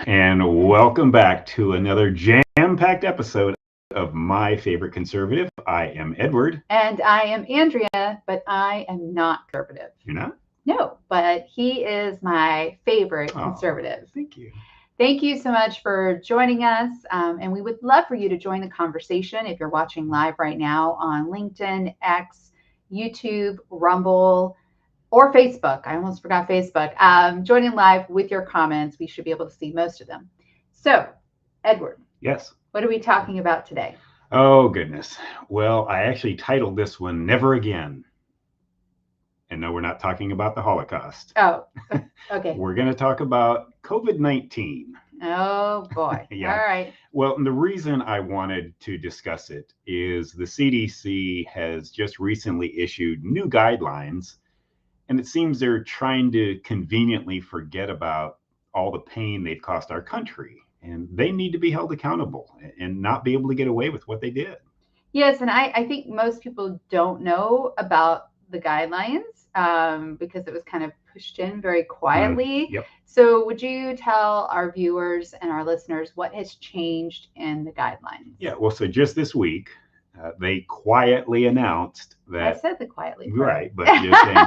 And welcome back to another jam-packed episode of My Favorite Conservative. I am Edward. And I am Andrea, but I am not conservative. You're not? No, but he is my favorite conservative. Thank you. Thank you so much for joining us. And we would love for you to join the conversation if you're watching live right now on LinkedIn, X, YouTube, Rumble, or Facebook. I almost forgot Facebook. Joining live with your comments. We should be able to see most of them. So, Edward. Yes. What are we talking about today? Oh, goodness. Well, I actually titled this one Never Again. And no, we're not talking about the Holocaust. Oh, okay. We're going to talk about COVID-19. Oh, boy. Yeah. All right. Well, the reason I wanted to discuss it is the CDC has just recently issued new guidelines, and it seems they're trying to conveniently forget about all the pain they've cost our country. And they need to be held accountable and not be able to get away with what they did. Yes, and I think most people don't know about the guidelines because it was kind of pushed in very quietly. Yep. So would you tell our viewers and our listeners what has changed in the guidelines? Yeah, well, so just this week, they quietly announced that. I said the quietly part. Right, but you're saying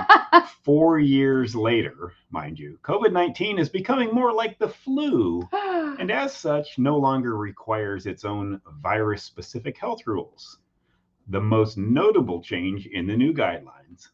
4 years later, mind you, COVID-19 is becoming more like the flu, and as such, no longer requires its own virus-specific health rules. The most notable change in the new guidelines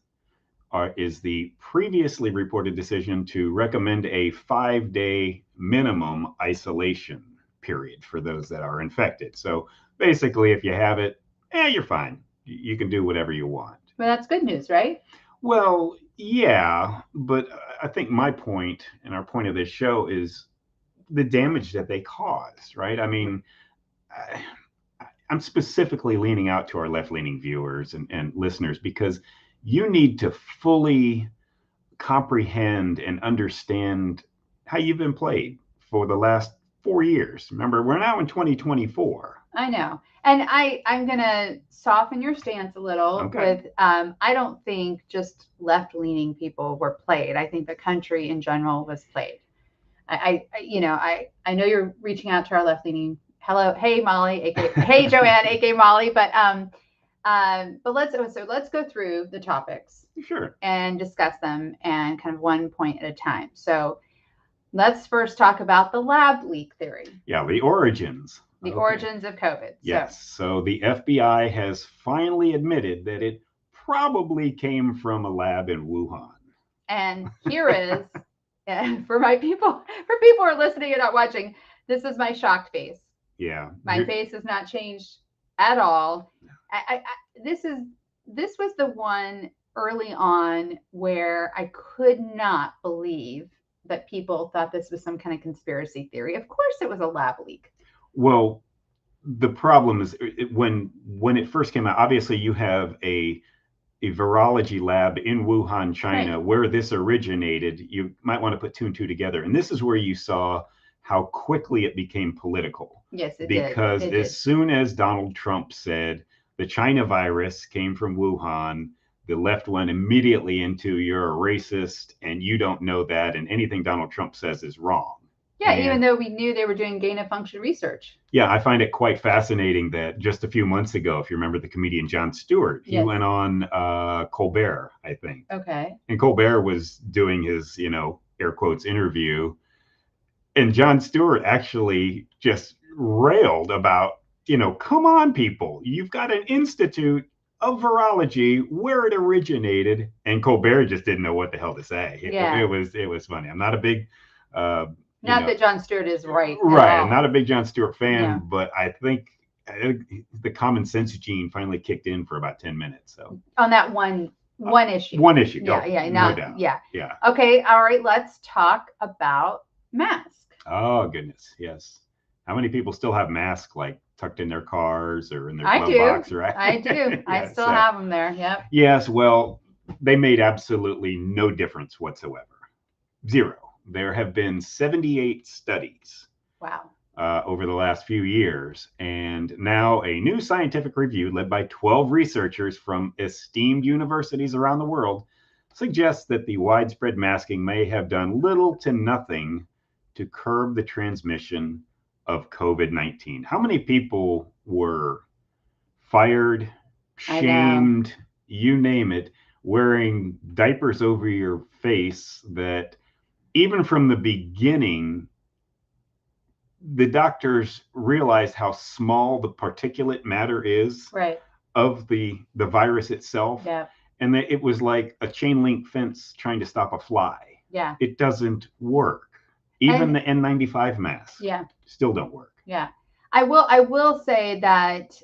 is the previously reported decision to recommend a 5-day minimum isolation period for those that are infected. So basically, if you have it, you're fine. You can do whatever you want. Well, that's good news, right? Well, yeah, but I think my point and our point of this show is the damage that they caused, right? I mean, I'm specifically leaning out to our left-leaning viewers and listeners because you need to fully comprehend and understand how you've been played for the last 4 years. Remember, we're now in 2024. I know. And I'm going to soften your stance a little with, I don't think just left-leaning people were played. I think the country in general was played. I know you're reaching out to our left-leaning, hello, hey, Molly, aka, hey, Joanne, aka Molly, but let's go through the topics. Sure. And discuss them and kind of one point at a time. So let's first talk about the lab leak theory. Yeah, the origins. The origins of COVID. Yes. So the FBI has finally admitted that it probably came from a lab in Wuhan. And here is, for people who are listening and not watching, this is my shocked face. Yeah. My face has not changed at all. This was the one early on where I could not believe that people thought this was some kind of conspiracy theory. Of course, it was a lab leak. Well, the problem is when it first came out, obviously you have a virology lab in Wuhan, China, right, where this originated. You might want to put two and two together. And this is where you saw how quickly it became political. Yes, it did. Because as soon as Donald Trump said the China virus came from Wuhan, the left went immediately into you're a racist and you don't know that, and anything Donald Trump says is wrong. Yeah, even though we knew they were doing gain of function research. Yeah, I find it quite fascinating that just a few months ago, if you remember the comedian Jon Stewart, he went on Colbert, I think. Okay. And Colbert was doing his, air quotes interview. And Jon Stewart actually just railed about, come on, people, you've got an institute of virology where it originated. And Colbert just didn't know what the hell to say. Yeah. It was funny. I'm not a big... Not that Jon Stewart is right. Right. I'm not a big Jon Stewart fan, but I think the common sense gene finally kicked in for about 10 minutes. So on that one issue. One issue. No doubt. Yeah. Yeah. Okay. All right. Let's talk about masks. Oh, goodness. Yes. How many people still have masks like tucked in their cars or in their glove box? Right. I do. I still have them there. Yep. Yes. Well, they made absolutely no difference whatsoever. Zero. There have been 78 studies over the last few years, and now a new scientific review led by 12 researchers from esteemed universities around the world suggests that the widespread masking may have done little to nothing to curb the transmission of COVID-19. How many people were fired, I know. shamed, you name it, wearing diapers over your face that even from the beginning, the doctors realized how small the particulate matter is Right. of the virus itself. Yeah. And that it was like a chain link fence trying to stop a fly. Yeah. It doesn't work. Even And- the N95 masks Yeah. still don't work. Yeah. I will say that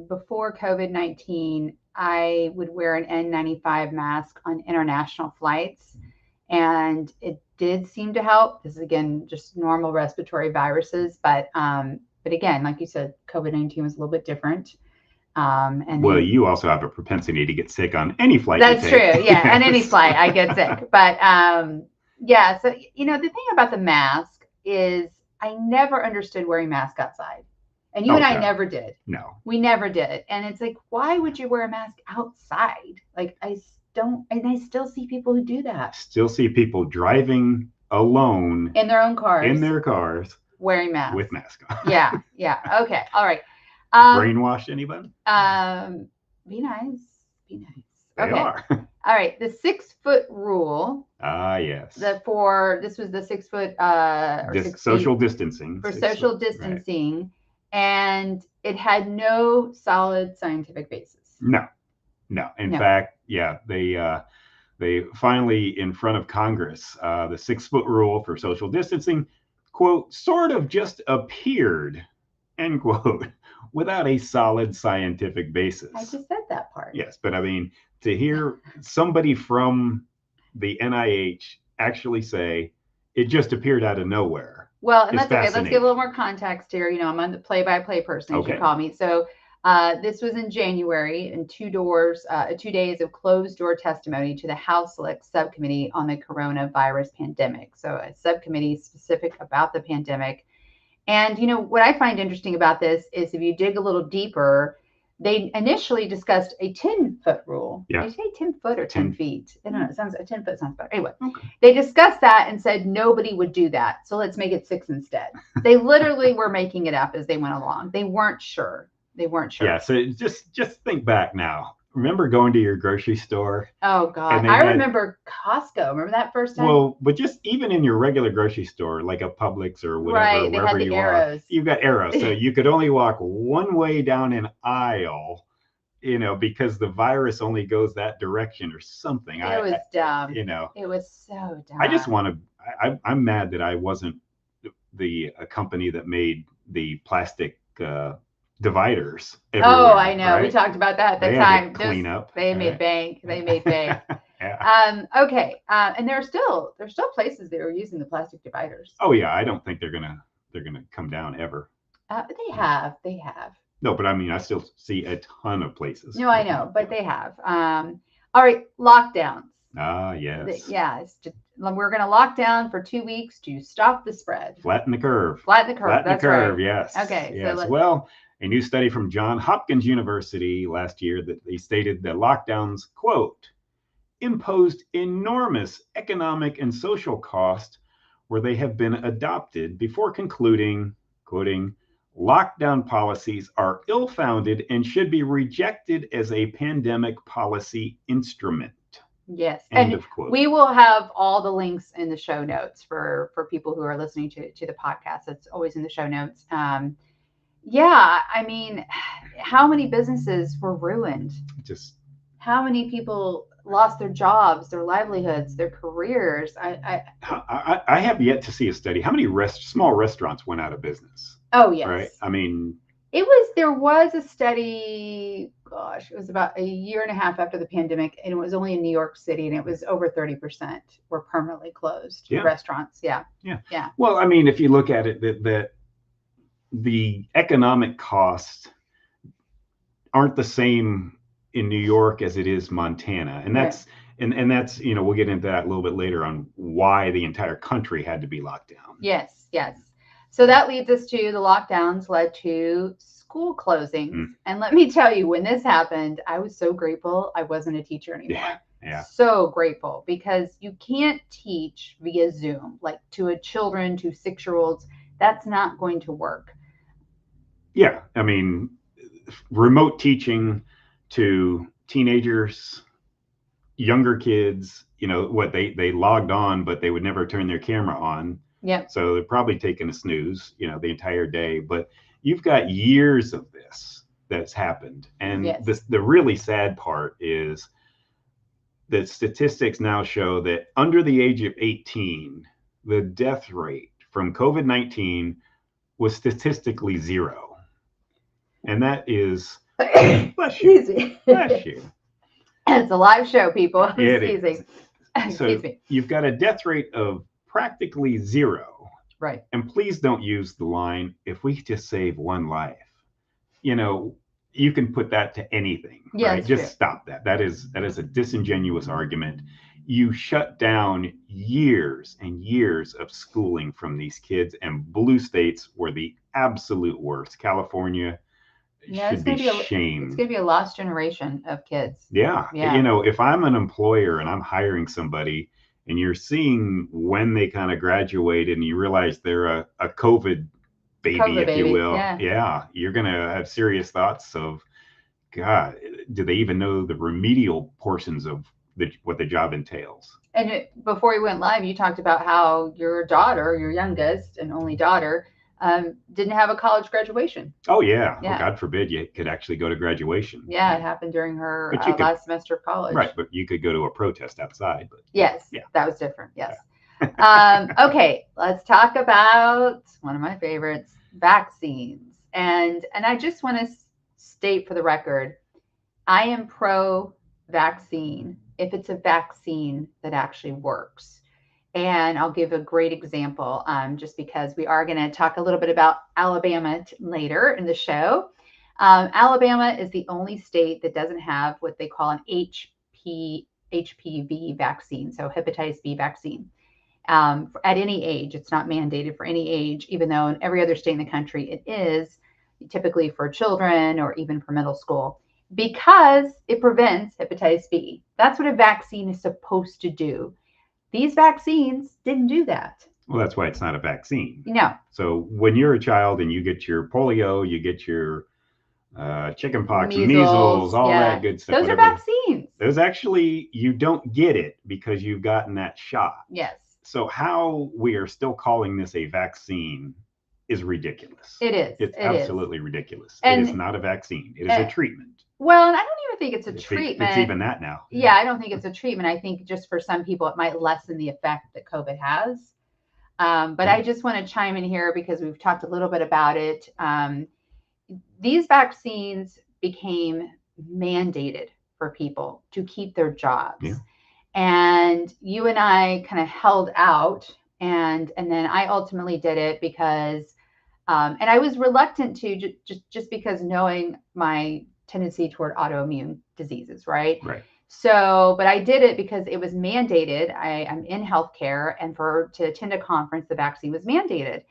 before COVID-19, I would wear an N95 mask on international flights, and it did seem to help. This is again just normal respiratory viruses, but again, like you said, COVID-19 was a little bit different. And Well, then, you also have a propensity to get sick on any flight. that's you take. true. Yeah, on any flight I get sick. But yeah, so the thing about the mask is I never understood wearing masks outside. And you and I never did. No. We never did. And it's like, why would you wear a mask outside? Like I still see people who do that. Still see people driving alone in their own cars. In their cars. Wearing masks. With masks on. Yeah. Okay. All right. Brainwashed anybody? Be nice. Be nice. They okay. are. All right. The 6 foot rule. Yes. This was the 6 foot or 6 social feet distancing. for social distancing, right. And it had no solid scientific basis. No. In fact, yeah, they finally in front of Congress, the 6 foot rule for social distancing, quote, sort of just appeared, end quote, without a solid scientific basis. I just said that part. Yes, but I mean, to hear somebody from the NIH actually say it just appeared out of nowhere. Well, and that's okay. Let's give a little more context here. I'm on the play-by-play person, as you call me. So this was in January, and 2 days of closed-door testimony to the House Select Subcommittee on the Coronavirus Pandemic. So a subcommittee specific about the pandemic. And, what I find interesting about this is if you dig a little deeper, they initially discussed a 10-foot rule. Yeah. Did you say 10 foot or 10 feet? I don't know. It sounds a 10 foot sounds better. Anyway, okay. They discussed that and said nobody would do that. So let's make it 6 instead. They literally were making it up as they went along. They weren't sure. Yeah. So just think back now. Remember going to your grocery store? Oh God, I remember Costco. Remember that first time? Well, but just even in your regular grocery store, like a Publix or whatever, right? They had the arrows. You've got arrows, so you could only walk one way down an aisle, because the virus only goes that direction or something. It was dumb. It was so dumb. I just I'm mad that I wasn't the company that made the plastic dividers everywhere. Oh, I know. Right? We talked about that at the they time. Clean up. They made bank. They made bank. Yeah. Okay. And there's still places that are using the plastic dividers. Oh yeah, I don't think they're gonna come down ever. They have. No, but I mean, I still see a ton of places. No, I know, but they have. All right, lockdowns. Yes. We're going to lock down for 2 weeks to stop the spread. Flatten the curve. That's right. Yes. Okay. Yes. So well, a new study from Johns Hopkins University last year that they stated that lockdowns, quote, imposed enormous economic and social cost where they have been adopted before concluding, quoting, lockdown policies are ill-founded and should be rejected as a pandemic policy instrument. Yes. End of quote. We will have all the links in the show notes for people who are listening to the podcast. It's always in the show notes. Yeah, I mean, how many businesses were ruined? How many people lost their jobs, their livelihoods, their careers? I have yet to see a study. How many small restaurants went out of business? Oh, yes. Right. I mean, there was a study, gosh, it was about a year and a half after the pandemic, and it was only in New York City, and it was over 30% were permanently closed. Yeah. Restaurants. Yeah. Well, I mean, if you look at it, that the economic costs aren't the same in New York as it is Montana. And that's, right. and that's, we'll get into that a little bit later on why the entire country had to be locked down. Yes. So that leads us to the lockdowns led to school closings. And let me tell you, when this happened, I was so grateful I wasn't a teacher anymore. Yeah. So grateful, because you can't teach via Zoom, like to children, to 6-year-olds. That's not going to work. Yeah. I mean, remote teaching to teenagers, younger kids, what they logged on, but they would never turn their camera on. Yep. So they're probably taking a snooze, the entire day. But you've got years of this that's happened. And Yes. the really sad part is that statistics now show that under the age of 18, the death rate from COVID-19 was statistically zero. And that is, bless you, Excuse me. bless you. It's a live show, people. It Excuse is. me. So Excuse me. you've got a death rate of practically zero. Right. And please don't use the line, if we just save one life. You can put that to anything, Yeah, right? Just stop that. That is a disingenuous argument. You shut down years and years of schooling from these kids, and blue states were the absolute worst. California should be shamed. It's going to be a lost generation of kids. Yeah. If I'm an employer and I'm hiring somebody and you're seeing when they kind of graduate and you realize they're a COVID baby, if you will, you're going to have serious thoughts of, God, do they even know the remedial portions of what the job entails? And before we went live, you talked about how your daughter, your youngest and only daughter, didn't have a college graduation. Oh, yeah. Well, God forbid you could actually go to graduation. Yeah, it happened during her last semester of college. Right, but you could go to a protest outside. But yes, that was different. Yes. Yeah. Okay, let's talk about one of my favorites, vaccines. And I just want to state for the record, I am pro-vaccine if it's a vaccine that actually works. And I'll give a great example, just because we are going to talk a little bit about Alabama later in the show. Alabama is the only state that doesn't have what they call an HPV vaccine, so hepatitis B vaccine. At any age, it's not mandated for any age, even though in every other state in the country it is, typically for children or even for middle school, because it prevents hepatitis B. That's what a vaccine is supposed to do. These vaccines didn't do that. Well, that's why it's not a vaccine. No. So when you're a child and you get your polio, you get your chickenpox, measles, all that good stuff. Those are vaccines. Those actually, you don't get it because you've gotten that shot. Yes. So how we are still calling this a vaccine is ridiculous. It is. It's absolutely ridiculous. And it is not a vaccine. It is a treatment. Well, and I don't even think it's a treatment. It's even that now. Yeah, I don't think it's a treatment. I think just for some people, it might lessen the effect that COVID has. But I just want to chime in here because we've talked a little bit about it. These vaccines became mandated for people to keep their jobs. Yeah. And you and I kind of held out. And then I ultimately did it because, and I was reluctant to just because knowing my tendency toward autoimmune diseases, right? Right. So, but I did it because it was mandated. I'm in healthcare, and to attend a conference, the vaccine was mandated.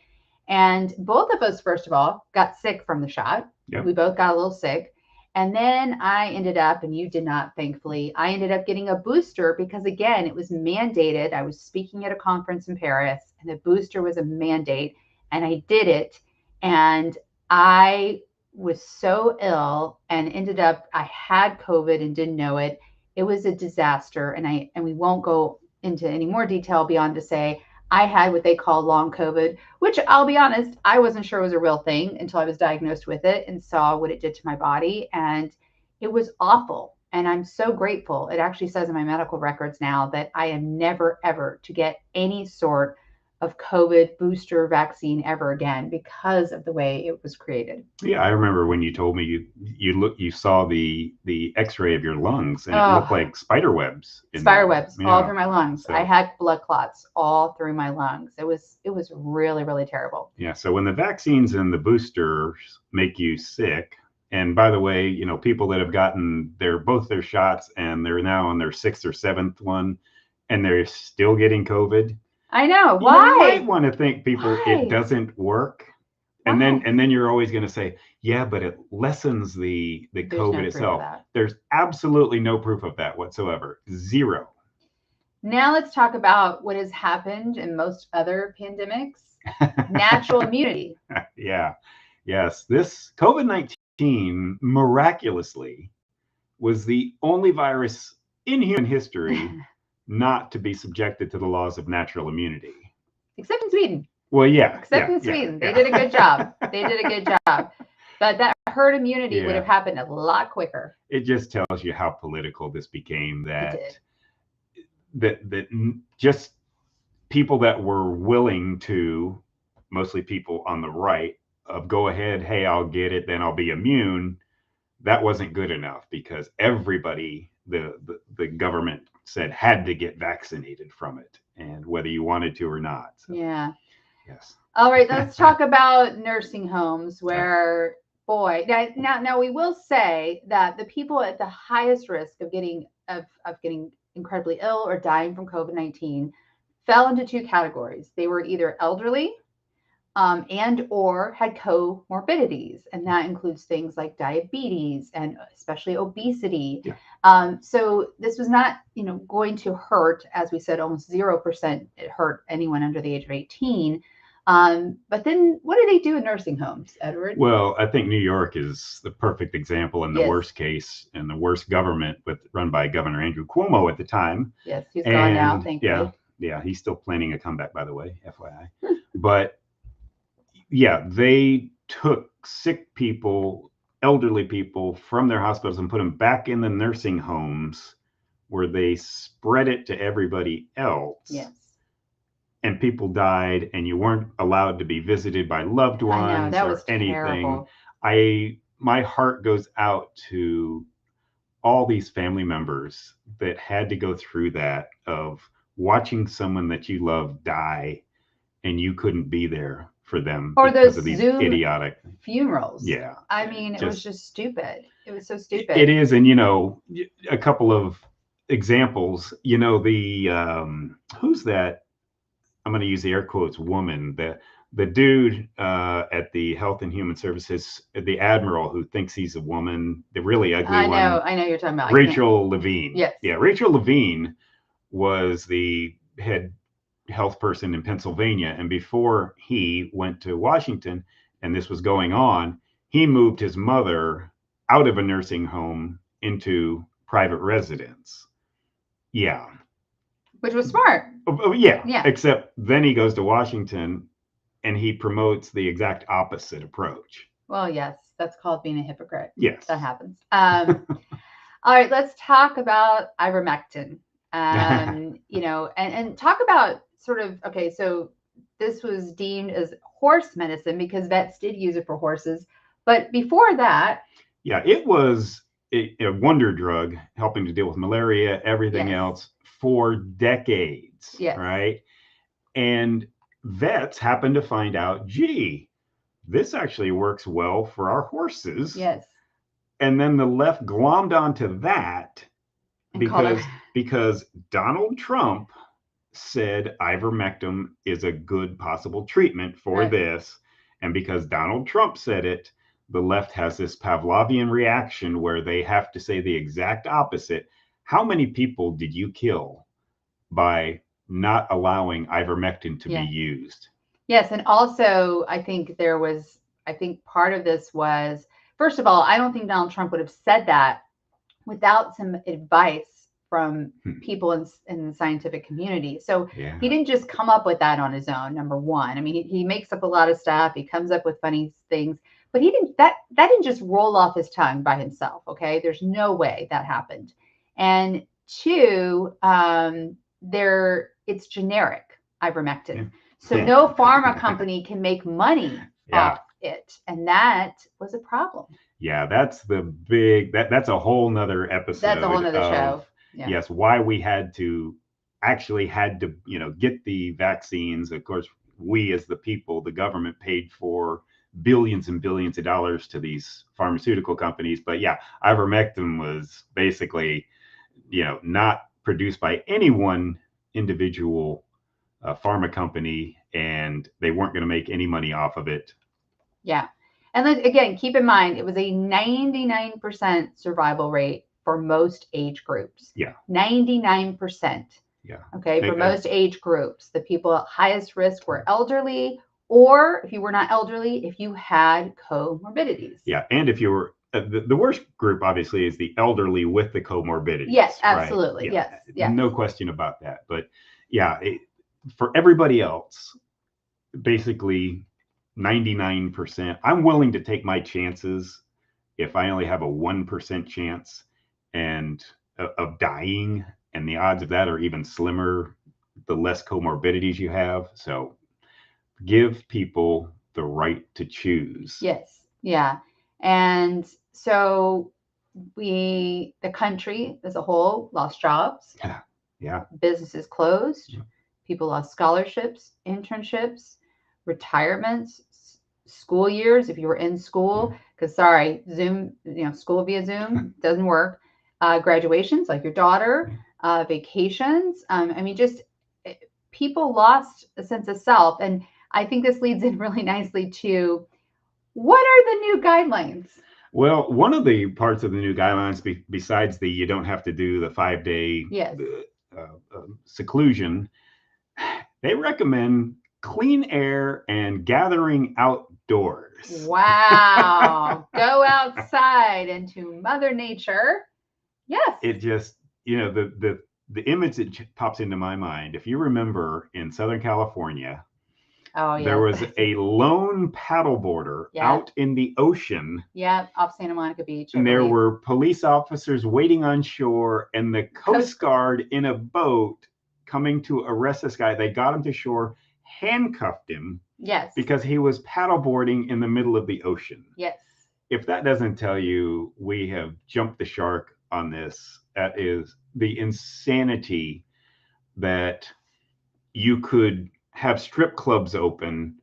And both of us, first of all, got sick from the shot. Yep. We both got a little sick. And then I ended up, and you did not, thankfully, I ended up getting a booster because, again, it was mandated. I was speaking at a conference in Paris, and the booster was a mandate, and I did it. And I was so ill and ended up, I had COVID and didn't know it. It was a disaster. And we won't go into any more detail beyond to say I had what they call long COVID, which I'll be honest, I wasn't sure was a real thing until I was diagnosed with it and saw what it did to my body. And it was awful. And I'm so grateful. It actually says in my medical records now that I am never, ever to get any sort of COVID booster vaccine ever again because of the way it was created. Yeah, I remember when you told me you saw the X-ray of your lungs and it looked like spider webs. All through my lungs. So, I had blood clots all through my lungs. It was really, really terrible. Yeah. So when the vaccines and the boosters make you sick, and by the way, people that have gotten both their shots and they're now on their 6th or 7th one, and they're still getting COVID. I know. Why? You might want to think, people, it doesn't work. And Wow. then you're always going to say, yeah, but it lessens the There's COVID no proof of itself. that. There's absolutely no proof of that whatsoever. Zero. Now let's talk about what has happened in most other pandemics. Natural immunity. Yeah. Yes. This COVID-19 miraculously was the only virus in human history not to be subjected to the laws of natural immunity. Except in Sweden. Well, yeah. Except in Sweden. They did a good job. They did a good job. But that herd immunity would have happened a lot quicker. It just tells you how political this became, that just people that were willing to, mostly people on the right, of go ahead, hey, I'll get it, then I'll be immune. That wasn't good enough, because everybody, the government said, had to get vaccinated from it, and whether you wanted to or not. So, yeah. Yes. All right, let's talk about nursing homes where, boy, now we will say that the people at the highest risk of getting incredibly ill or dying from COVID-19 fell into two categories. They were either elderly and or had comorbidities, and that includes things like diabetes and especially obesity. Yeah. So this was not, going to hurt, as we said, almost 0% it hurt anyone under the age of 18. But then what do they do in nursing homes, Edward? Well, I think New York is the perfect example in the worst case, and the worst government run by Governor Andrew Cuomo at the time. Yes, he's gone now, thankfully. Yeah, he's still planning a comeback, by the way, FYI. But yeah, they took sick people, elderly people from their hospitals and put them back in the nursing homes, where they spread it to everybody else. Yes. And people died, and you weren't allowed to be visited by loved ones. I know, that was anything. Terrible. My heart goes out to all these family members that had to go through that, of watching someone that you love die, and you couldn't be there for them, or because those of these Zoom funerals. funerals. Yeah. I mean, it was just stupid. It was so stupid. It is. And, a couple of examples, who's that? I'm going to use the air quotes, woman, the dude at the Health and Human Services, the admiral who thinks he's a woman, the really ugly one. I know you're talking about. Rachel Levine. Yes. Yeah, Rachel Levine was the head health person in Pennsylvania, and before he went to Washington and this was going on, he moved his mother out of a nursing home into private residence. Yeah. Which was smart. Yeah. Except then he goes to Washington and he promotes the exact opposite approach. Well, yes, that's called being a hypocrite. Yes. That happens. All right, let's talk about ivermectin. And talk about sort of, okay, so this was deemed as horse medicine because vets did use it for horses. But before that. Yeah, it was a wonder drug helping to deal with malaria, everything else for decades. Yes. Right. And vets happened to find out, gee, this actually works well for our horses. Yes. And then the left glommed onto that because Donald Trump said ivermectin is a good possible treatment for this. And because Donald Trump said it, the left has this Pavlovian reaction where they have to say the exact opposite. How many people did you kill by not allowing ivermectin to be used? Yes. And also, I think part of this was, first of all, I don't think Donald Trump would have said that without some advice from people in the scientific community. So he didn't just come up with that on his own, number one. I mean, he makes up a lot of stuff. He comes up with funny things, but that didn't just roll off his tongue by himself. Okay. There's no way that happened. And two, it's generic ivermectin. Yeah. So no pharma company can make money off it. And that was a problem. Yeah, that's that's a whole nother episode. That's a whole nother show. Yeah. Yes, why we had to get the vaccines. Of course, we as the people, the government paid for billions and billions of dollars to these pharmaceutical companies. But yeah, ivermectin was basically, not produced by any one individual pharma company, and they weren't going to make any money off of it. Yeah. And again, keep in mind, it was a 99% survival rate for most age groups. Yeah. 99%. Yeah. Okay. For most age groups, the people at highest risk were elderly, or if you were not elderly, if you had comorbidities. Yeah. And if you were, the worst group, obviously, is the elderly with the comorbidities. Yes, absolutely. Right? Yeah. Yes. No question about that. But yeah, for everybody else, basically 99%, I'm willing to take my chances if I only have a 1% chance and of dying, and the odds of that are even slimmer the less comorbidities you have. So give people the right to choose. Yes. Yeah. And so the country as a whole lost jobs. Yeah. Businesses closed. Yeah. People lost scholarships, internships, retirements, school years if you were in school, because Zoom, school via Zoom doesn't work. Graduations, like your daughter, vacations. Just people lost a sense of self. And I think this leads in really nicely to, what are the new guidelines? Well, one of the parts of the new guidelines, besides you don't have to do the 5-day seclusion, they recommend clean air and gathering outdoors. Wow. Go outside into Mother Nature. Yes. It just, the image that pops into my mind, if you remember in Southern California, there was a lone paddleboarder out in the ocean. Yeah, off Santa Monica Beach. And there were police officers waiting on shore and the Coast Guard in a boat coming to arrest this guy. They got him to shore, handcuffed him. Yes. Because he was paddleboarding in the middle of the ocean. Yes. If that doesn't tell you we have jumped the shark on this, that is the insanity that you could have strip clubs open,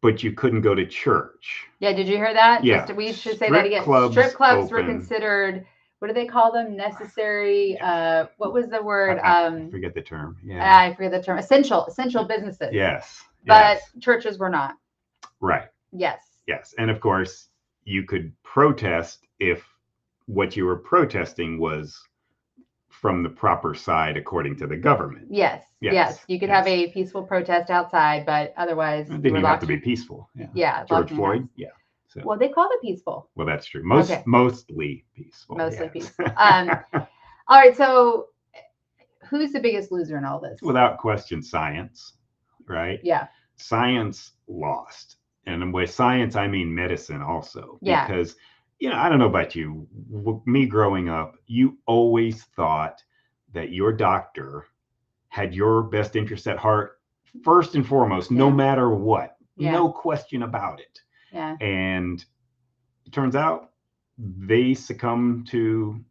but you couldn't go to church. Yeah, did you hear that? Yeah. We should say that again. Strip clubs were considered, what do they call them? Necessary, what was the word? I forget the term. Yeah. I forget the term. Essential businesses. Yes. But churches were not. Right. Yes. Yes. And of course, you could protest if what you were protesting was from the proper side according to the government. Yes. You could have a peaceful protest outside, but otherwise it didn't even have to be peaceful. Yeah. George Floyd. Yeah. So. Well, they called it peaceful. Well, that's true. Mostly peaceful. Mostly peaceful. All right. So who's the biggest loser in all this? Without question, science, right? Yeah. Science lost. And by science, I mean medicine also. Yeah. Because I don't know about you, me growing up, you always thought that your doctor had your best interest at heart first and foremost, no matter what. No question about it. Yeah. And it turns out they succumbed to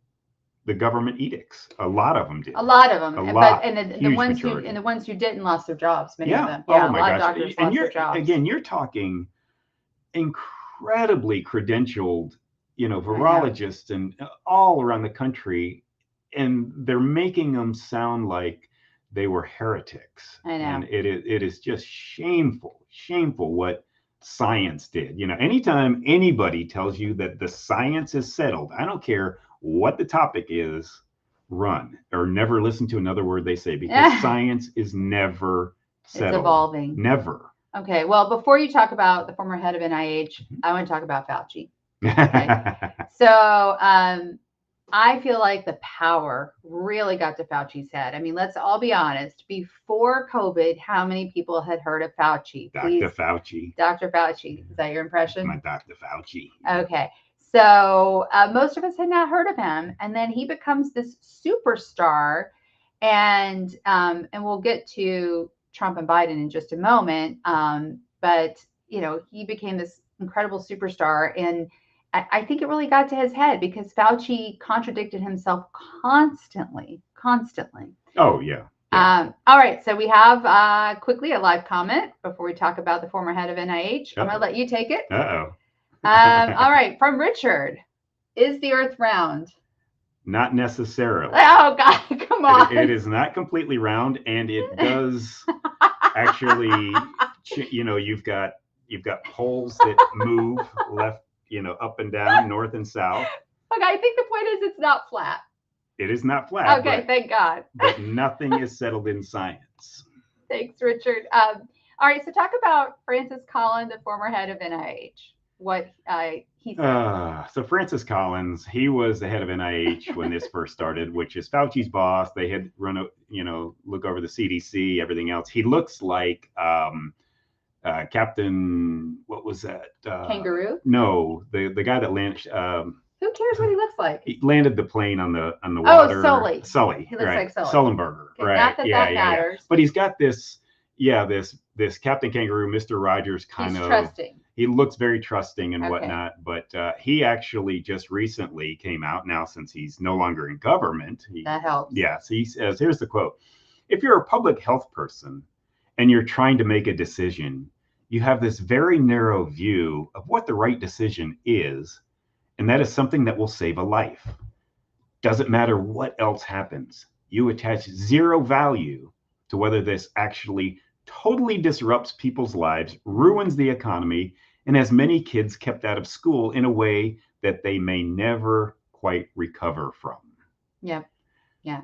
the government edicts. A lot of them did. A lot of them. And the ones who didn't lost their jobs, many of them. Yeah, oh my gosh. Doctors lost their jobs. Again, you're talking incredibly credentialed, virologists and all around the country, and they're making them sound like they were heretics. I know. And it is just shameful what science did. Anytime anybody tells you that the science is settled, I don't care what the topic is, run or never listen to another word they say, because science is never settled. It's evolving. Never. Okay. Well, before you talk about the former head of NIH, I want to talk about Fauci. Okay. So I feel like the power really got to Fauci's head. I mean, let's all be honest. Before COVID, how many people had heard of Fauci? Dr. Fauci. Dr. Fauci. Is that your impression? My Dr. Fauci. Okay. So most of us had not heard of him. And then he becomes this superstar. And we'll get to Trump and Biden in just a moment. But, he became this incredible superstar. And I think it really got to his head because Fauci contradicted himself constantly. Oh, yeah. All right. So we have quickly a live comment before we talk about the former head of NIH. I'm going to let you take it. Uh-oh. All right. From Richard. Is the earth round? Not necessarily. Oh, God. Come on. It is not completely round. And it does actually, you've got You've got poles that move left, up and down, north and south. Okay, I think the point is it's not flat. It is not flat. Okay, thank God. But nothing is settled in science. Thanks, Richard. All right, so talk about Francis Collins, the former head of NIH. What he said. So Francis Collins, he was the head of NIH when this first started, which is Fauci's boss. They had run, look over the CDC, everything else. He looks like Captain, what was that? Kangaroo? No, the guy that landed. Who cares what he looks like? He landed the plane on the water. Oh, Sully. Sully. He looks like Sully. Sullenberger. Okay, right. Not that that matters. But he's got this, this Captain Kangaroo, Mr. Rogers kind of. Trusting. He looks very trusting and whatnot, but he actually just recently came out now since he's no longer in government. That helps. Yeah. So he says, here's the quote. If you're a public health person and you're trying to make a decision, you have this very narrow view of what the right decision is, and that is something that will save a life. Doesn't matter what else happens. You attach zero value to whether this actually totally disrupts people's lives, ruins the economy, and has many kids kept out of school in a way that they may never quite recover from. Yeah. Yeah.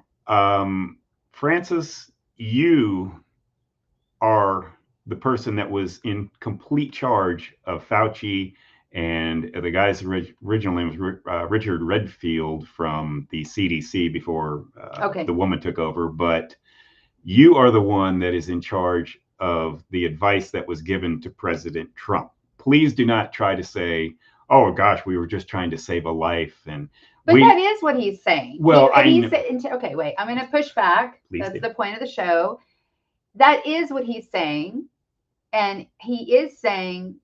Francis, you are the person that was in complete charge of Fauci and the guy's original name was Richard Redfield from the CDC before the woman took over. But you are the one that is in charge of the advice that was given to President Trump. Please do not try to say, oh, gosh, we were just trying to save a life. But that is what he's saying. Well, okay, wait, I'm going to push back. Please That's do. the point of the show. That is what he's saying. And he is saying,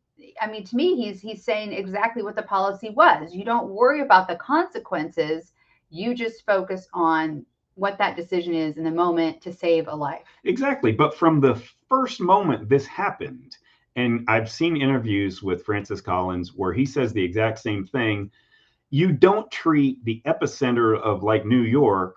I mean, to me, he's saying exactly what the policy was. You don't worry about the consequences. You just focus on what that decision is in the moment to save a life. Exactly. But from the first moment this happened, and I've seen interviews with Francis Collins where he says the exact same thing. You don't treat the epicenter of like New York,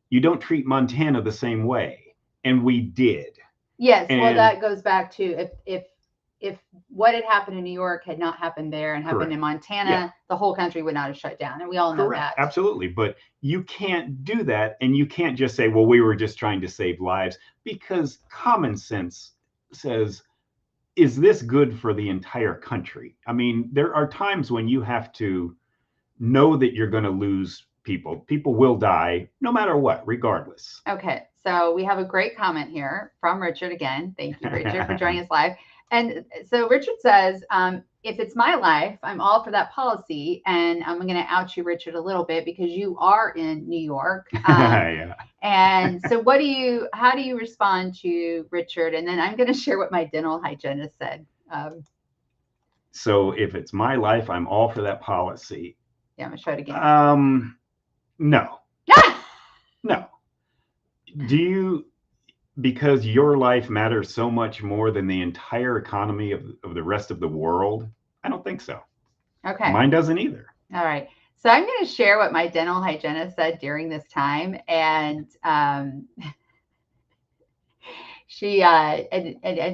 you don't treat Montana the same way. And we did. Yes. Well, that goes back to if what had happened in New York had not happened there and happened in Montana, the whole country would not have shut down. And we all know that. Absolutely. But you can't do that. And you can't just say, well, we were just trying to save lives, because common sense says, is this good for the entire country? I mean, there are times when you have to know that you're going to lose people. People will die no matter what, regardless. Okay. So we have a great comment here from Richard again. Thank you, Richard, for joining us live. And so Richard says, if it's my life, I'm all for that policy. And I'm going to out you, Richard, a little bit because you are in New York. And so how do you respond to Richard? And then I'm going to share what my dental hygienist said. So if it's my life, I'm all for that policy. Yeah, I'm going to show it again. No. No. Because your life matters so much more than the entire economy of the rest of the world? I don't think so. Okay. Mine doesn't either. All right. So I'm going to share what my dental hygienist said during this time. And and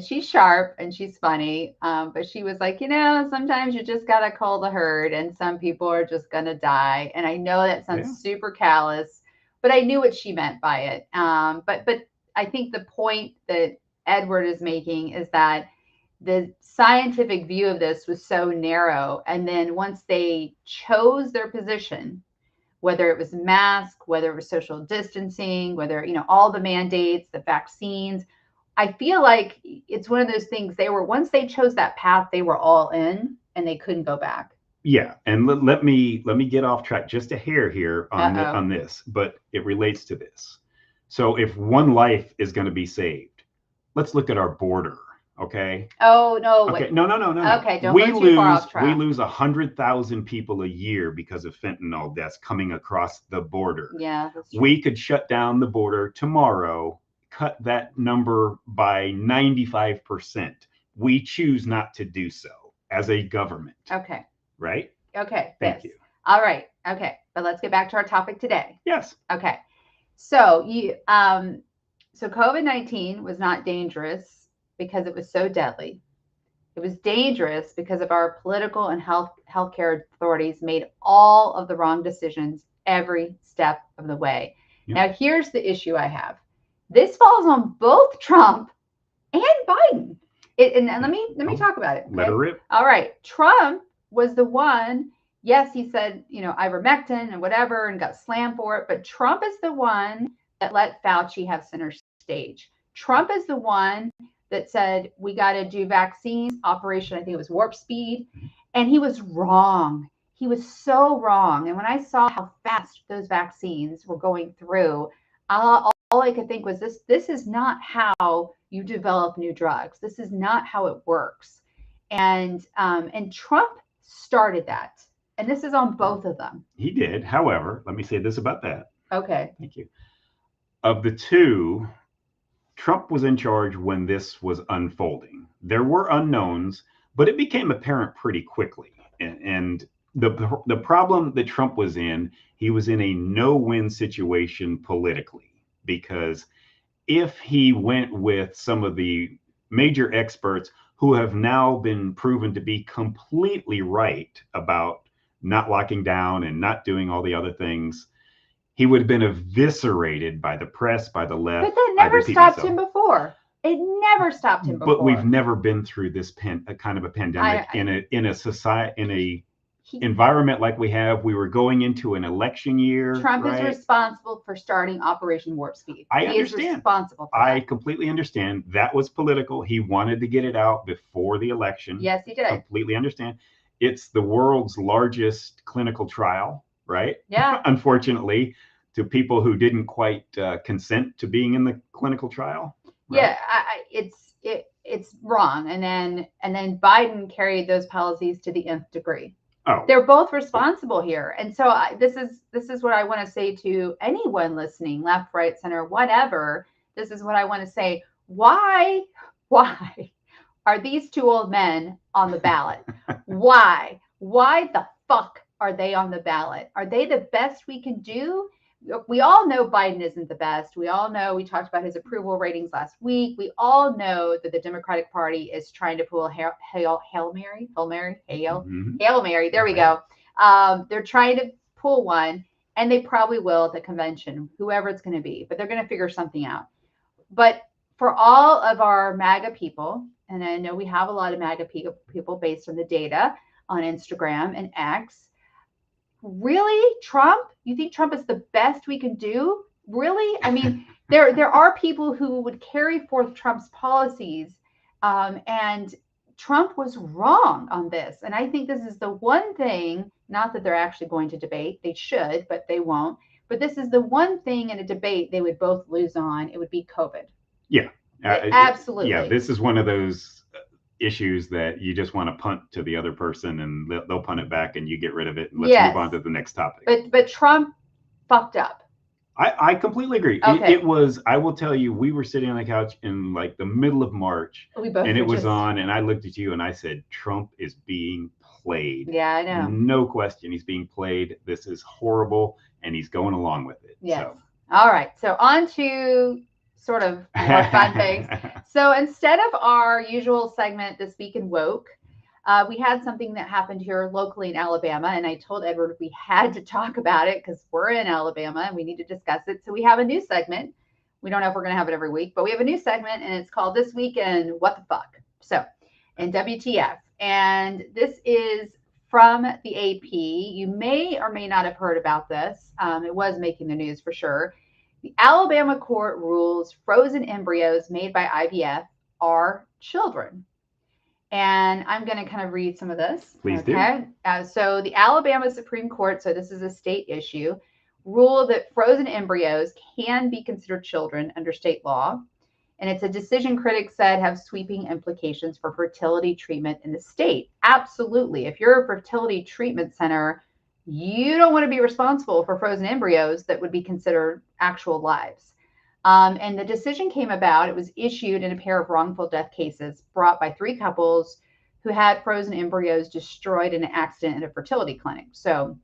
she's sharp and she's funny. But she was like, sometimes you just got to cull the herd and some people are just going to die. And I know that sounds super callous, but I knew what she meant by it. But I think the point that Edward is making is that the scientific view of this was so narrow. And then once they chose their position, whether it was mask, whether it was social distancing, whether, all the mandates, the vaccines, I feel like it's one of those things once they chose that path, they were all in and they couldn't go back. Yeah. And let me get off track just a hair here on this, but it relates to this. So if one life is going to be saved, let's look at our border. Okay. Oh, no. Okay. No. Okay. Don't go too far off track. We lose 100,000 people a year because of fentanyl deaths coming across the border. Yeah. That's true. We could shut down the border tomorrow, cut that number by 95%. We choose not to do so as a government. Okay. Right? Okay. Thank you. All right. Okay. But let's get back to our topic today. Yes. Okay. So so COVID-19 was not dangerous because it was so deadly. It was dangerous because of our political and healthcare authorities made all of the wrong decisions every step of the way. Yeah. Now, here's the issue I have. This falls on both Trump and Biden. And let me talk about it. Okay? Let her rip. All right. Trump was the one. Yes, he said, ivermectin and whatever and got slammed for it. But Trump is the one that let Fauci have center stage. Trump is the one that said, we got to do vaccines, Operation, I think it was Warp Speed. And he was wrong. He was so wrong. And when I saw how fast those vaccines were going through, all I could think was this is not how you develop new drugs. This is not how it works. And Trump started that. And this is on both of them. He did. However, let me say this about that. Okay. Thank you. Of the two, Trump was in charge when this was unfolding. There were unknowns, but it became apparent pretty quickly. And the problem that Trump was in, he was in a no-win situation politically, because if he went with some of the major experts who have now been proven to be completely right about not locking down and not doing all the other things, he would have been eviscerated by the press, by the left. But that never stopped him before. It never stopped him before. But we've never been through this kind of a pandemic in a society, in a environment like we have. We were going into an election year. Trump is responsible for starting Operation Warp Speed. I understand. He is responsible for that. I completely understand. That was political. He wanted to get it out before the election. Yes, he did. Completely understand. It's the world's largest clinical trial, right? Yeah. Unfortunately, to people who didn't quite consent to being in the clinical trial. Right? Yeah, it's wrong. And then Biden carried those policies to the nth degree. Oh. They're both responsible here. And so this is what I want to say to anyone listening, left, right, center, whatever. This is what I want to say. Why are these two old men on the ballot? Why the fuck are they on the ballot? Are they the best we can do? We all know Biden isn't the best. We all know, we talked about his approval ratings last week. We all know that the Democratic Party is trying to pull Hail Mary. There we go. They're trying to pull one, and they probably will at the convention, whoever it's going to be, but they're going to figure something out. But for all of our MAGA people, and I know we have a lot of MAGA people based on the data on Instagram and X, really, Trump? You think Trump is the best we can do? Really? I mean, there are people who would carry forth Trump's policies, and Trump was wrong on this. And I think this is the one thing, not that they're actually going to debate, they should, but they won't. But this is the one thing in a debate they would both lose on. It would be COVID. Yeah. Absolutely. Yeah, this is one of those issues that you just want to punt to the other person, and they'll punt it back and you get rid of it, and let's move on to the next topic. But Trump fucked up. I completely agree. Okay. It was, I will tell you, we were sitting on the couch in like the middle of March, and it was on, and I looked at you and I said, Trump is being played. Yeah, I know. No question, he's being played. This is horrible, and he's going along with it. Yes. So. All right. So on to sort of more fun things. So instead of our usual segment, This Week in Woke, we had something that happened here locally in Alabama, and I told Edward we had to talk about it because we're in Alabama and we need to discuss it. So we have a new segment. We don't know if we're going to have it every week, but we have a new segment, and it's called This Week in What the Fuck. So, in WTF. And this is from the AP. You may or may not have heard about this. It was making the news for sure. The Alabama court rules frozen embryos made by IVF are children. And I'm going to kind of read some of this. Please do. So the Alabama Supreme Court, so this is a state issue, ruled that frozen embryos can be considered children under state law. And it's a decision critics said have sweeping implications for fertility treatment in the state. Absolutely. If you're a fertility treatment center, you don't want to be responsible for frozen embryos that would be considered actual lives. And the decision came about, it was issued in a pair of wrongful death cases brought by 3 couples who had frozen embryos destroyed in an accident at a fertility clinic. So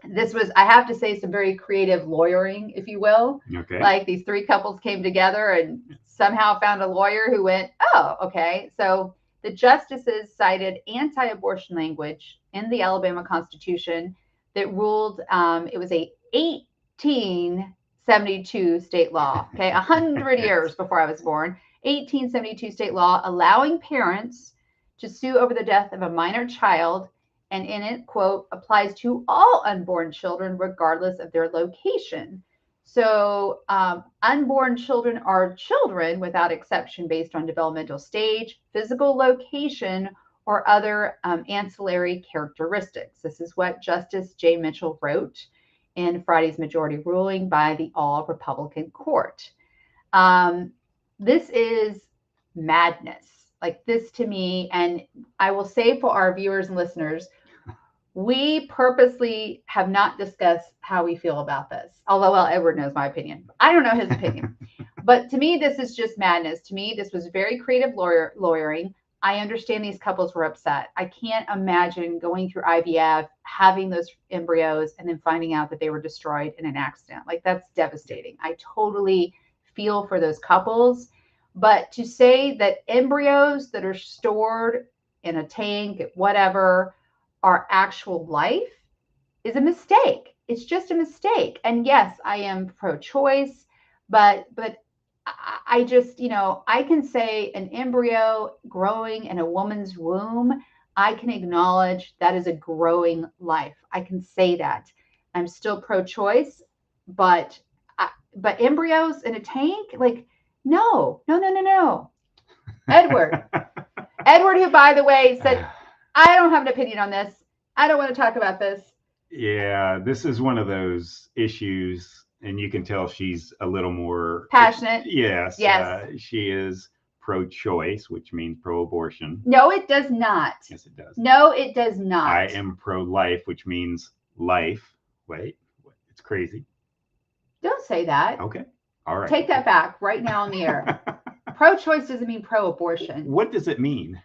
this was, I have to say, some very creative lawyering, if you will. Okay. Like these 3 couples came together and somehow found a lawyer who went, oh, okay. So the justices cited anti-abortion language in the Alabama Constitution that ruled it was a 1872 state law, okay, 100 years before I was born, 1872 state law allowing parents to sue over the death of a minor child, and in it, quote, applies to all unborn children regardless of their location. So unborn children are children without exception based on developmental stage, physical location, or other ancillary characteristics. This is what Justice J. Mitchell wrote in Friday's majority ruling by the all-Republican court. This is madness. Like this to me, and I will say for our viewers and listeners, we purposely have not discussed how we feel about this. Although, well, Edward knows my opinion. I don't know his opinion. But to me, this is just madness. To me, this was very creative lawyering. I understand these couples were upset. I can't imagine going through IVF, having those embryos, and then finding out that they were destroyed in an accident. Like, that's devastating. I totally feel for those couples. But to say that embryos that are stored in a tank, whatever, are actual life is a mistake. It's just a mistake. And yes, I am pro-choice, but I just, I can say an embryo growing in a woman's womb, I can acknowledge that is a growing life. I can say that. I'm still pro-choice, but embryos in a tank, like, no. Edward, who, by the way, said, I don't have an opinion on this. I don't want to talk about this. Yeah, this is one of those issues, and you can tell she's a little more passionate. Yes. She is pro-choice, which means pro-abortion. No, it does not. Yes, it does. No, it does not. I am pro-life, which means life. Wait, it's crazy. Don't say that. Okay. All right. Take that back right now on the air. Pro-choice doesn't mean pro-abortion. What does it mean?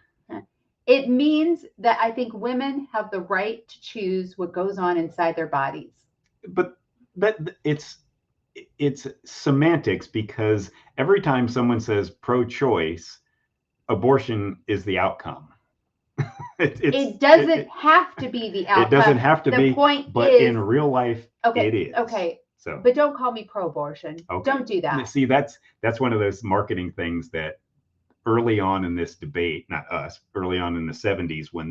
It means that I think women have the right to choose what goes on inside their bodies. But it's semantics, because every time someone says pro-choice, abortion is the outcome. It doesn't have to be the outcome. It doesn't have to be. The point but is, in real life, okay, it is. Okay. So, but don't call me pro-abortion. Okay. Don't do that. See, that's one of those marketing things that early on in this debate, not us, early on in the 70s, when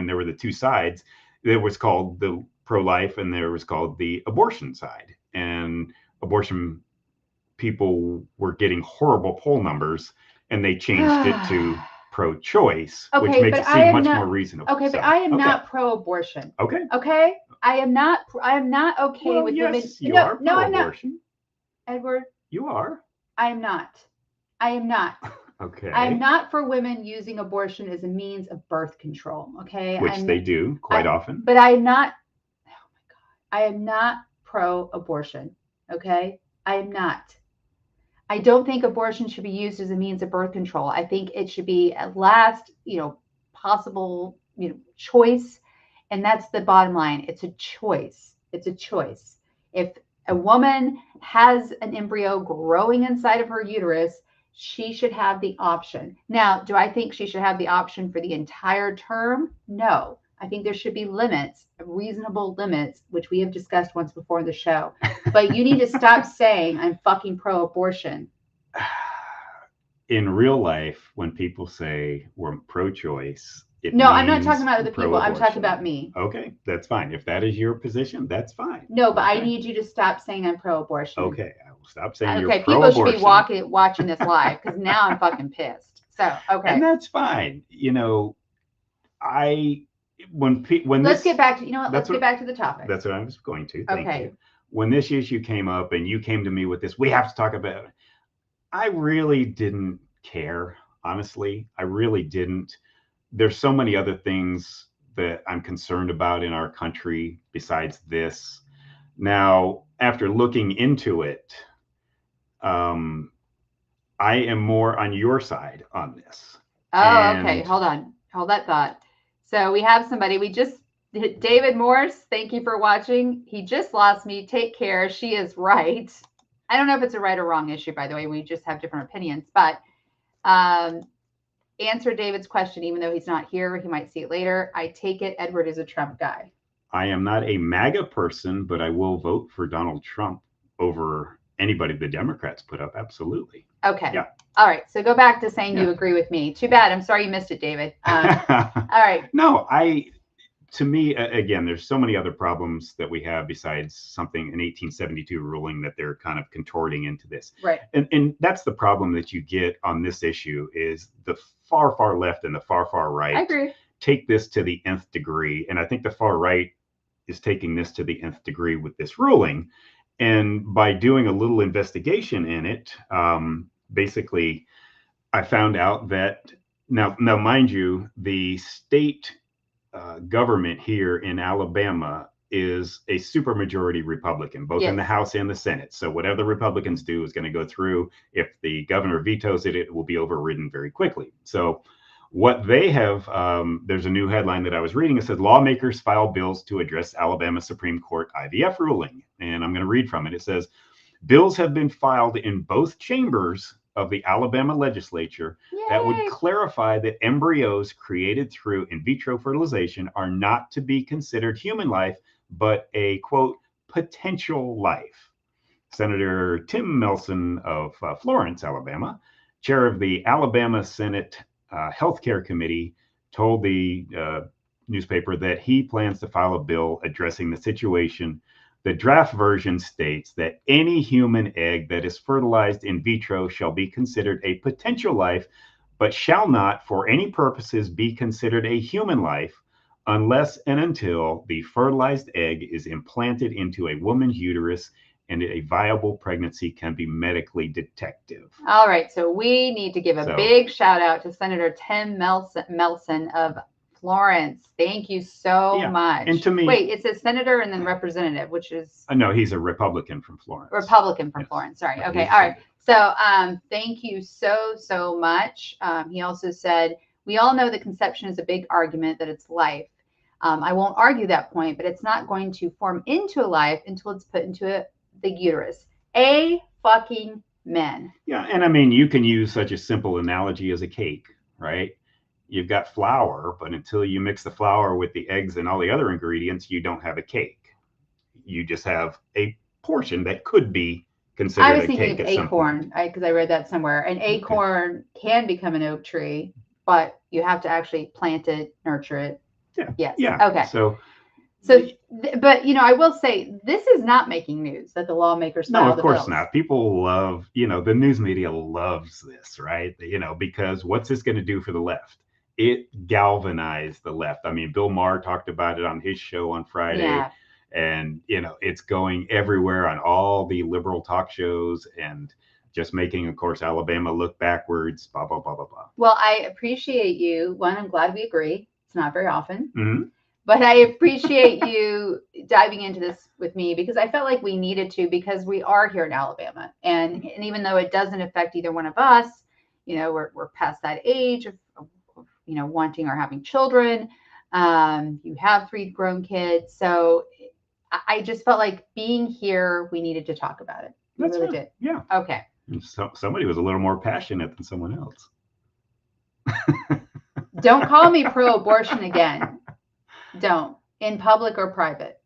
there were the two sides, there was called the pro-life and there was called the abortion side. And abortion people were getting horrible poll numbers, and they changed it to pro-choice, which makes it seem much more reasonable. Okay, but I am not pro-abortion. Okay. Okay? I am not okay with women. You are pro-abortion. No, I'm not. Edward. You are. I am not. Okay. I'm not for women using abortion as a means of birth control. Okay. Which they do quite often. But I'm not. Oh my God. I am not pro-abortion. Okay. I am not. I don't think abortion should be used as a means of birth control. I think it should be at last, possible, choice. And that's the bottom line. It's a choice. It's a choice. If a woman has an embryo growing inside of her uterus, she should have the option. Now, do I think she should have the option for the entire term? No. I think there should be limits, reasonable limits, which we have discussed once before in the show. But you need to stop saying I'm fucking pro-abortion. In real life, when people say we're pro-choice, I'm not talking about other people. I'm talking about me. Okay, that's fine. If that is your position, that's fine. No, but I need you to stop saying I'm pro-abortion. Okay, I will stop saying you're pro-abortion. Okay, people should be watching this live, because now I'm fucking pissed. So, okay. And that's fine. Let's get back to let's get back to the topic. That's what I was going to. Thank you. When this issue came up and you came to me with this, we have to talk about it. I really didn't care, honestly. I really didn't. There's so many other things that I'm concerned about in our country besides this. Now, after looking into it, I am more on your side on this. Oh, okay. Hold on. Hold that thought. So we have somebody, David Morse, thank you for watching. He just lost me. Take care. She is right. I don't know if it's a right or wrong issue, by the way. We just have different opinions. But answer David's question, even though he's not here. He might see it later. I take it Edward is a Trump guy. I am not a MAGA person, but I will vote for Donald Trump over anybody the Democrats put up. Absolutely. Okay. Yeah. All right. So go back to saying Yeah. you agree with me. Too bad. I'm sorry you missed it, David. All right. No, to me, again, there's so many other problems that we have besides something, an 1872 ruling that they're kind of contorting into this. Right. And that's the problem that you get on this issue is the far, far left and the far, far right. I agree. Take this to the nth degree. And I think the far right is taking this to the nth degree with this ruling. And by doing a little investigation in it, basically, I found out that now, mind you, the state government here in Alabama is a supermajority Republican, both in the House and the Senate. So whatever the Republicans do is going to go through. If the governor vetoes it, it will be overridden very quickly. So what they have, there's a new headline that I was reading. It said lawmakers file bills to address Alabama Supreme Court IVF ruling. And I'm going to read from it. It says, bills have been filed in both chambers of the Alabama legislature that would clarify that embryos created through in vitro fertilization are not to be considered human life, but a, quote, potential life. Senator Tim Melson of Florence, Alabama, chair of the Alabama Senate Healthcare Committee, told the newspaper that he plans to file a bill addressing the situation. The draft version states that any human egg that is fertilized in vitro shall be considered a potential life, but shall not for any purposes be considered a human life unless and until the fertilized egg is implanted into a woman's uterus and a viable pregnancy can be medically detected. All right. So we need to give a big shout out to Senator Tim Melson of Florence. Thank you so much. And to me, wait, it says senator and then representative, which is no, he's a Republican from Florence. Republican from Florence. Sorry. Okay. All right. So thank you so much. He also said, we all know that conception is a big argument, that it's life. I won't argue that point, but it's not going to form into a life until it's put into the uterus. A fucking men. Yeah. And I mean, you can use such a simple analogy as a cake, right? You've got flour, but until you mix the flour with the eggs and all the other ingredients, you don't have a cake. You just have a portion that could be considered a cake. I was thinking of acorn, because I read that somewhere. An acorn can become an oak tree, but you have to actually plant it, nurture it. Yeah. Yes. Yeah. Okay. So, but I will say this is not making news that the lawmakers filed the bills. No, of course not. People love, the news media loves this, right? Because what's this going to do for the left? It galvanized the left. I mean, Bill Maher talked about it on his show on Friday, and it's going everywhere on all the liberal talk shows and just making, of course, Alabama look backwards. Blah blah blah blah blah. Well, I appreciate you. One, I'm glad we agree. It's not very often, but I appreciate you diving into this with me because I felt like we needed to, because we are here in Alabama, and even though it doesn't affect either one of us, we're past that age of wanting or having children. You have 3 grown kids. So I just felt like being here, we needed to talk about it. We really did. Yeah. Okay. So somebody was a little more passionate than someone else. Don't call me pro-abortion again. Don't. In public or private.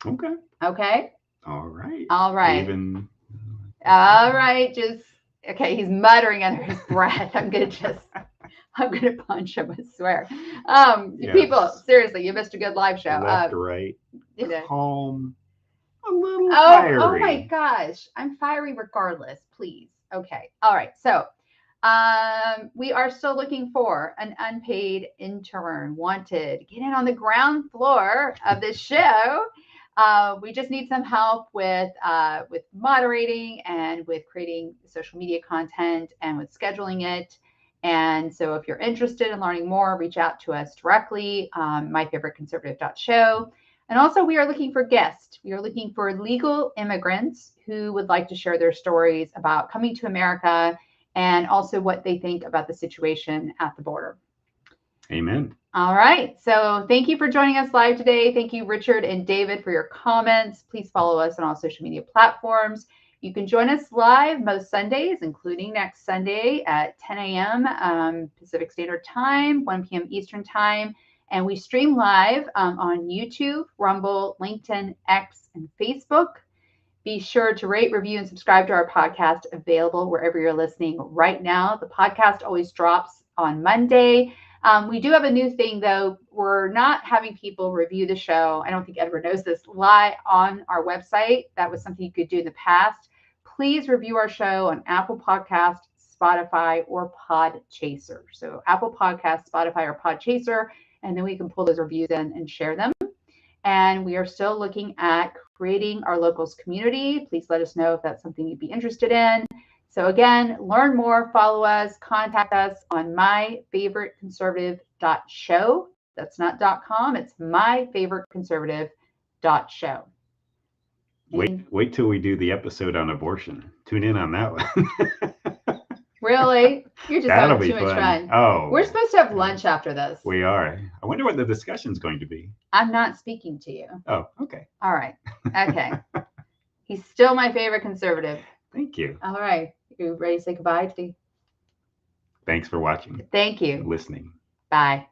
Okay. Okay. All right. All right. All right. Okay. He's muttering under his breath. I'm going to punch him, I swear. People, seriously, you missed a good live show. Left, right, calm, a little fiery. Oh my gosh. I'm fiery regardless, please. Okay. All right. So we are still looking for an unpaid intern wanted. Get in on the ground floor of this show. We just need some help with moderating and with creating social media content and with scheduling it. And so if you're interested in learning more, reach out to us directly, myfavoriteconservative.show. And also we are looking for guests. We are looking for legal immigrants who would like to share their stories about coming to America and also what they think about the situation at the border. Amen. All right. So thank you for joining us live today. Thank you, Richard and David, for your comments. Please follow us on all social media platforms. You can join us live most Sundays, including next Sunday at 10 a.m. Pacific Standard Time, 1 p.m. Eastern Time. And we stream live on YouTube, Rumble, LinkedIn, X, and Facebook. Be sure to rate, review, and subscribe to our podcast, available wherever you're listening right now. The podcast always drops on Monday. We do have a new thing, though. We're not having people review the show. I don't think Edward knows this, live on our website. That was something you could do in the past. Please review our show on Apple Podcast, Spotify, or Podchaser. So Apple Podcast, Spotify, or Podchaser, and then we can pull those reviews in and share them. And we are still looking at creating our locals community. Please let us know if that's something you'd be interested in. So again, learn more, follow us, contact us on myfavoriteconservative.show. That's not .com, it's myfavoriteconservative.show. Wait till we do the episode on abortion. Tune in on that one. Really? You're just That'll having be too much fun. Oh. We're supposed to have lunch after this. We are. I wonder what the discussion's going to be. I'm not speaking to you. Oh, okay. All right. Okay. He's still my favorite conservative. Thank you. All right. You ready to say goodbye, Steve? Thanks for watching. Thank you. Listening. Bye.